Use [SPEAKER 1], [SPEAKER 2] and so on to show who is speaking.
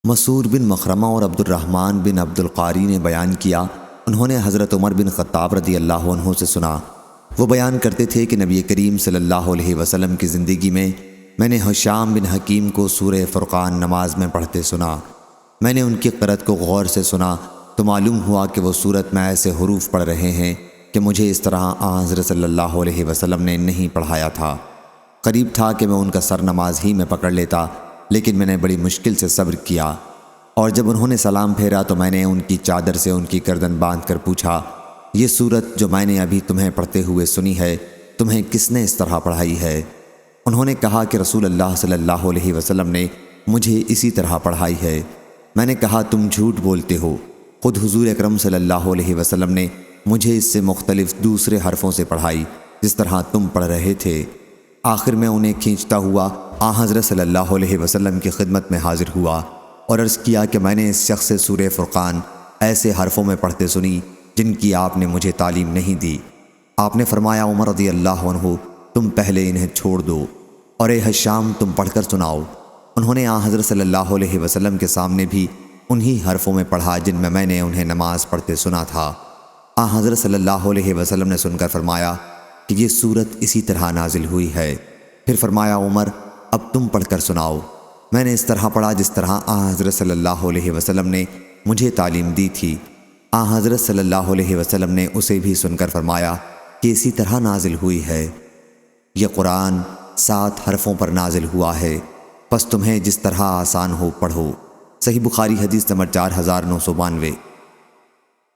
[SPEAKER 1] مسعود بن مخرمہ اور عبد الرحمن بن عبد القاری نے بیان کیا، انہوں نے حضرت عمر بن خطاب رضی اللہ عنہ سے سنا، وہ بیان کرتے تھے کہ نبی کریم صلی اللہ علیہ وسلم کی زندگی میں نے ہشام بن حکیم کو سورہ فرقان نماز میں پڑھتے سنا۔ میں نے ان کی قرأت کو غور سے سنا تو معلوم ہوا کہ وہ سورت میں ایسے حروف پڑھ رہے ہیں کہ مجھے اس طرح حضرت صلی اللہ علیہ وسلم نے نہیں پڑھایا تھا۔ قریب تھا کہ میں ان کا سر نماز ہی میں پکڑ لیتا، لیکن میں نے بڑی مشکل سے صبر کیا، اور جب انہوں نے سلام پھیرا تو میں نے ان کی چادر سے ان کی گردن باندھ کر پوچھا، یہ سورت جو میں نے ابھی تمہیں پڑھتے ہوئے سنی ہے، تمہیں کس نے اس طرح پڑھائی ہے؟ انہوں نے کہا کہ رسول اللہ صلی اللہ علیہ وسلم نے مجھے اسی طرح پڑھائی ہے۔ میں نے کہا تم جھوٹ بولتے ہو، خود حضور اکرم صلی اللہ علیہ وسلم نے مجھے اس سے مختلف دوسرے حرفوں سے پڑھائی جس طرح تم پڑھ رہے تھے۔ آخر میں انہیں کھینچتا ہوا حضرت صلی اللہ علیہ وسلم کی خدمت میں حاضر ہوا اور عرض کیا کہ میں نے اس شخص سے سورہ فرقان ایسے حرفوں میں پڑھتے سنی جن کی آپ نے مجھے تعلیم نہیں دی۔ آپ نے فرمایا، عمر رضی اللہ عنہ تم پہلے انہیں چھوڑ دو، اور اے ہشام تم پڑھ کر سناؤ۔ انہوں نے حضرت صلی اللہ علیہ وسلم کے سامنے بھی انہی حرفوں میں پڑھا جن میں نے انہیں نماز پڑھتے سنا تھا۔ حضرت صلی اللہ علیہ وسلم نے سن کر فرمایا کہ یہ سورت اسی طرح نازل ہوئی ہے۔ پھر فرمایا، عمر اب تم پڑھ کر سناؤ۔ میں نے اس طرح پڑھا جس طرح حضرت صلی اللہ علیہ وسلم نے مجھے تعلیم دی تھی۔ حضرت صلی اللہ علیہ وسلم نے اسے بھی سن کر فرمایا کہ اسی طرح نازل ہوئی ہے۔ یہ قرآن 7 حرفوں پر نازل ہوا ہے، پس تمہیں جس طرح آسان ہو پڑھو۔ صحیح بخاری حدیث نمبر 4992۔